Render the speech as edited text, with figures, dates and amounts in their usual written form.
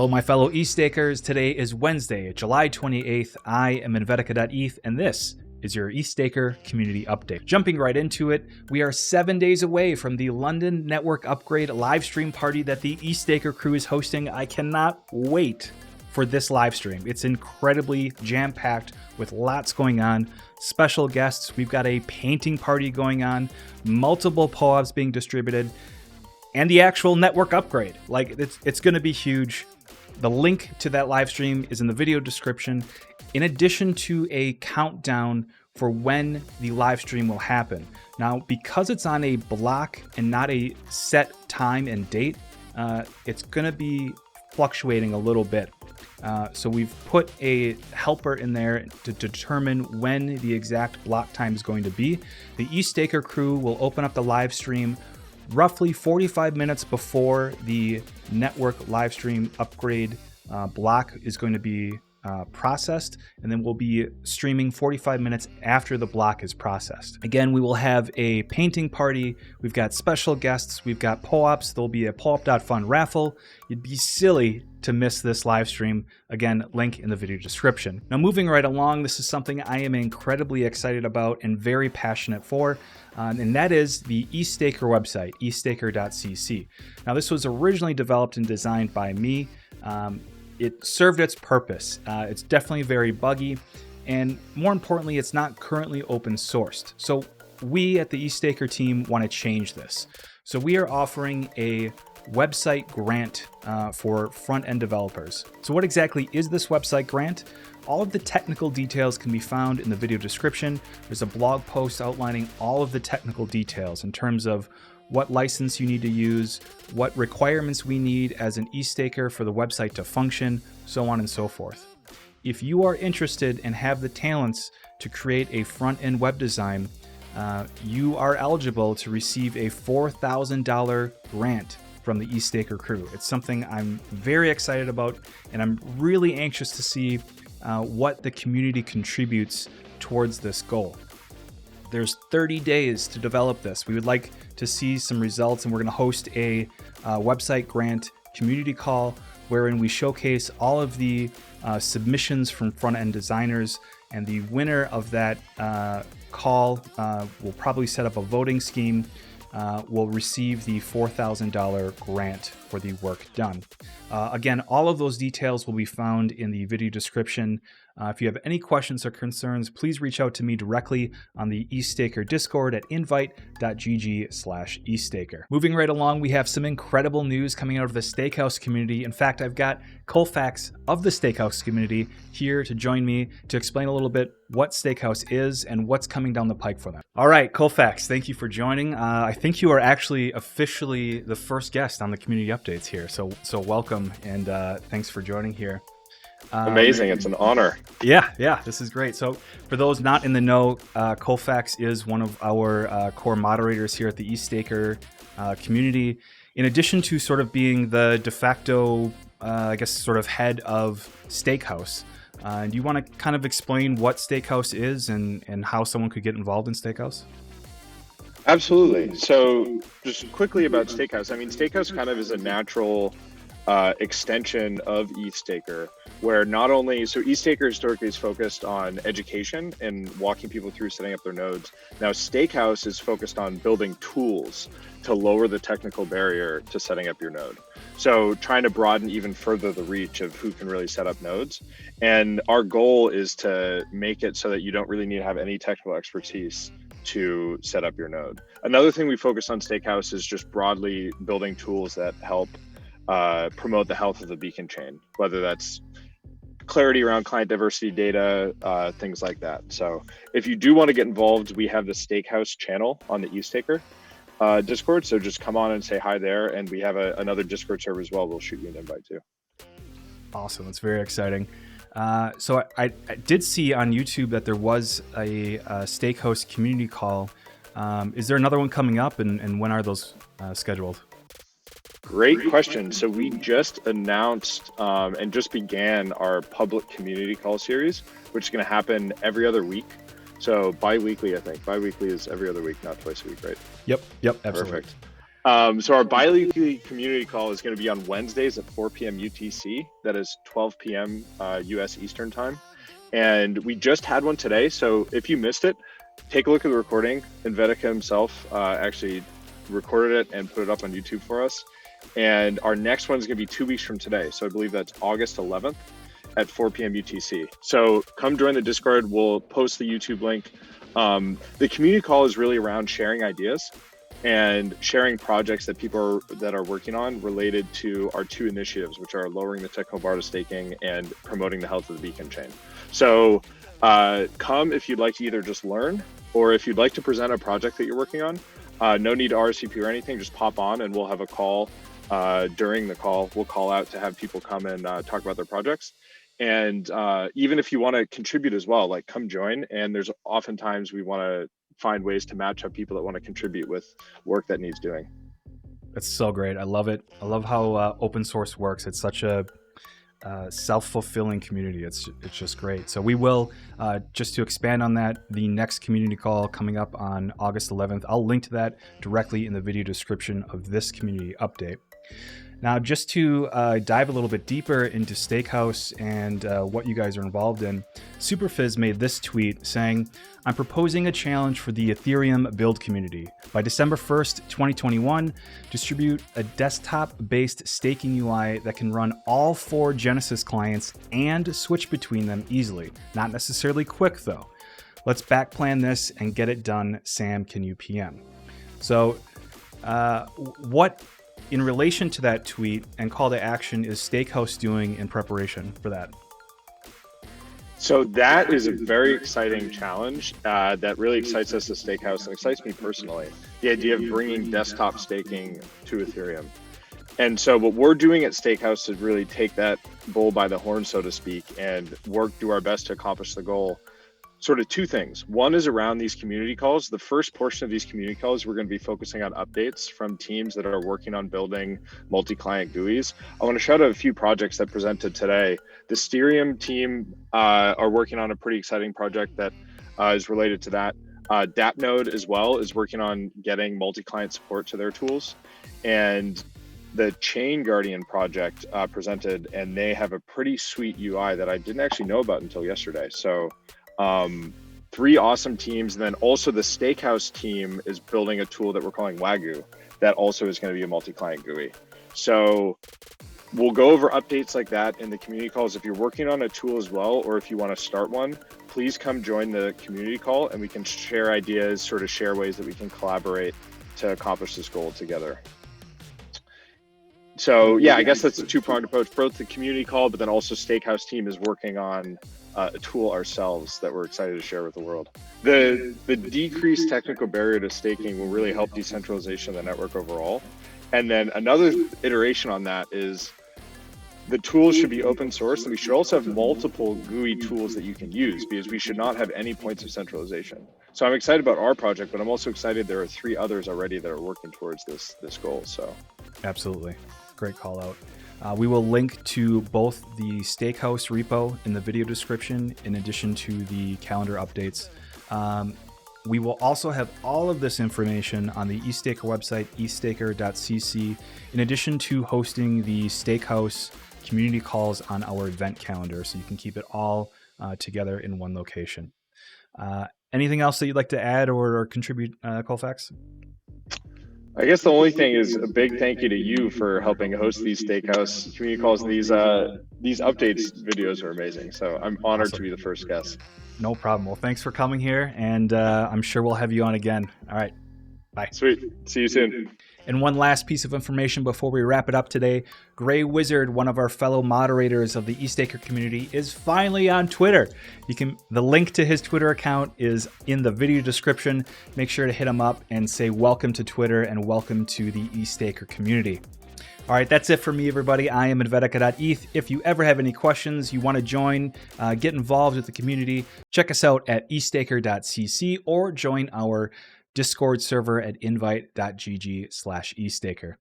Hello, my fellow e-stakers. Today is Wednesday, July 28th. I am Invetica.eth, and this is your e-staker community update. Jumping right into it, we are 7 days away from the London Network Upgrade live stream party that the e-staker crew is hosting. I cannot wait for this live stream. It's incredibly jam-packed with lots going on. Special guests, we've got a painting party going on, multiple POAPs being distributed, and the actual network upgrade. Like, it's going to be huge. The link to that live stream is in the video description, in addition to a countdown for when the live stream will happen. Now, because it's on a block and not a set time and date, it's going to be fluctuating a little bit. So we've put a helper in there to determine when the exact block time is going to be. The e-staker crew will open up the live stream roughly 45 minutes before the network live stream upgrade block is going to be processed, and then we'll be streaming 45 minutes after the block is processed. Again, we will have a painting party. We've got special guests. We've got POAPs. There'll be a POAP.fun raffle. You'd be silly to miss this live stream. Again, link in the video description. Now, moving right along, this is something I am incredibly excited about and very passionate for, and that is the e-staker website, estaker.cc. Now, this was originally developed and designed by me. It served its purpose. It's definitely very buggy, and more importantly, it's not currently open sourced. So we at the e-staker team want to change this. So we are offering a website grant for front-end developers. So what exactly is this website grant? All of the technical details can be found in the video description. There's a blog post outlining all of the technical details in terms of what license you need to use, what requirements we need as an e-staker for the website to function, so on and so forth. If you are interested and have the talents to create a front-end web design, you are eligible to receive a $4,000 grant from the e-staker crew. It's something I'm very excited about, and I'm really anxious to see what the community contributes towards this goal. There's 30 days to develop this. We would like to see some results, and we're going to host a website grant community call wherein we showcase all of the submissions from front-end designers, and the winner of that call will probably set up a voting scheme, will receive the $4,000 grant for the work done. Again, all of those details will be found in the video description. If you have any questions or concerns, please reach out to me directly on the e-staker Discord at invite.gg/e-staker. Moving right along, we have some incredible news coming out of the Stakehouse community. In fact, I've got Colfax of the Stakehouse community here to join me to explain a little bit what Stakehouse is and what's coming down the pike for them. All right, Colfax, thank you for joining. I think you are actually officially the first guest on the community updates here, so welcome, and thanks for joining here. Amazing. It's an honor. Yeah, this is great. So for those not in the know, Colfax is one of our core moderators here at the e-staker community. In addition to sort of being the de facto, sort of head of Stakehouse, do you want to kind of explain what Stakehouse is and how someone could get involved in Stakehouse? Absolutely. So just quickly about Stakehouse. I mean, Stakehouse kind of is a natural extension of e-staker, where not only, so e-staker historically is focused on education and walking people through setting up their nodes. Now Stakehouse is focused on building tools to lower the technical barrier to setting up your node. So trying to broaden even further the reach of who can really set up nodes. And our goal is to make it so that you don't really need to have any technical expertise to set up your node. Another thing we focus on Stakehouse is just broadly building tools that help promote the health of the beacon chain, whether that's clarity around client diversity data, things like that. So if you do want to get involved, we have the Stakehouse channel on the e-staker Discord. So just come on and say hi there. And we have another Discord server as well. We'll shoot you an invite too. Awesome. It's very exciting. So I did see on YouTube that there was a Stakehouse community call. Is there another one coming up, and when are those scheduled? Great question. So we just announced and just began our public community call series, which is going to happen every other week. So bi-weekly, I think. Bi-weekly is every other week, not twice a week, right? Yep, absolutely. Perfect. So our biweekly community call is going to be on Wednesdays at 4 p.m. UTC. That is 12 p.m. US Eastern time. And we just had one today. So if you missed it, take a look at the recording. Invetica himself actually recorded it and put it up on YouTube for us. And our next one is going to be 2 weeks from today. So I believe that's August 11th at 4 p.m. UTC. So come join the Discord. We'll post the YouTube link. The community call is really around sharing ideas and sharing projects that people are working on related to our two initiatives, which are lowering the technical bar to staking and promoting the health of the beacon chain. So come if you'd like to either just learn or if you'd like to present a project that you're working on. No need to RSVP or anything, just pop on and we'll have a call. During the call, we'll call out to have people come and talk about their projects. And even if you want to contribute as well, like come join. And there's oftentimes we want to find ways to match up people that want to contribute with work that needs doing. That's so great. I love it. I love how open source works. It's such a self-fulfilling community. It's just great. So we will, just to expand on that, the next community call coming up on August 11th, I'll link to that directly in the video description of this community update. Now, just to dive a little bit deeper into Stakehouse and what you guys are involved in, Superfizz made this tweet saying, "I'm proposing a challenge for the Ethereum build community. By December 1st, 2021, distribute a desktop-based staking UI that can run all 4 Genesis clients and switch between them easily. Not necessarily quick, though. Let's backplan this and get it done. Sam, can you PM?" So what, in relation to that tweet and call to action, is Stakehouse doing in preparation for that? So that is a very exciting challenge that really excites us at Stakehouse and excites me personally. The idea of bringing desktop staking to Ethereum. And so what we're doing at Stakehouse is really take that bull by the horn, so to speak, and do our best to accomplish the goal. Sort of 2 things. One is around these community calls. The first portion of these community calls, we're going to be focusing on updates from teams that are working on building multi-client GUIs. I want to shout out a few projects that presented today. The Steerium team are working on a pretty exciting project that is related to that. DAppNode as well is working on getting multi-client support to their tools. And the Chain Guardian project presented, and they have a pretty sweet UI that I didn't actually know about until yesterday. So 3 awesome teams. And then also the Stakehouse team is building a tool that we're calling Wagyu that also is going to be a multi-client GUI. So we'll go over updates like that in the community calls. If you're working on a tool as well, or if you want to start one, please come join the community call and we can share ideas, sort of share ways that we can collaborate to accomplish this goal together. So yeah, I guess that's a 2-pronged approach, both the community call, but then also Stakehouse team is working on a tool ourselves that we're excited to share with the world. The decreased technical barrier to staking will really help decentralization of the network overall. And then another iteration on that is the tools should be open source, and we should also have multiple GUI tools that you can use, because we should not have any points of centralization. So I'm excited about our project, but I'm also excited there are 3 others already that are working towards this goal. So absolutely. Great call out. We will link to both the Stakehouse repo in the video description, in addition to the calendar updates. We will also have all of this information on the eStaker website, eStaker.cc, in addition to hosting the Stakehouse community calls on our event calendar, so you can keep it all together in one location. Anything else that you'd like to add or contribute, Colfax? I guess the only thing is a big thank you to you for helping host these Stakehouse community calls. These updates videos are amazing. So I'm honored to be the first guest. No problem. Well, thanks for coming here, and I'm sure we'll have you on again. All right. Bye. Sweet. See you soon. And one last piece of information before we wrap it up today. Gray Wizard, one of our fellow moderators of the eStaker community, is finally on Twitter. The link to his Twitter account is in the video description. Make sure to hit him up and say welcome to Twitter and welcome to the eStaker community. All right, that's it for me, everybody. I am Invetica.eth. If you ever have any questions, you want to join, get involved with the community, check us out at eStaker.cc or join our Discord server at invite.gg/eStaker.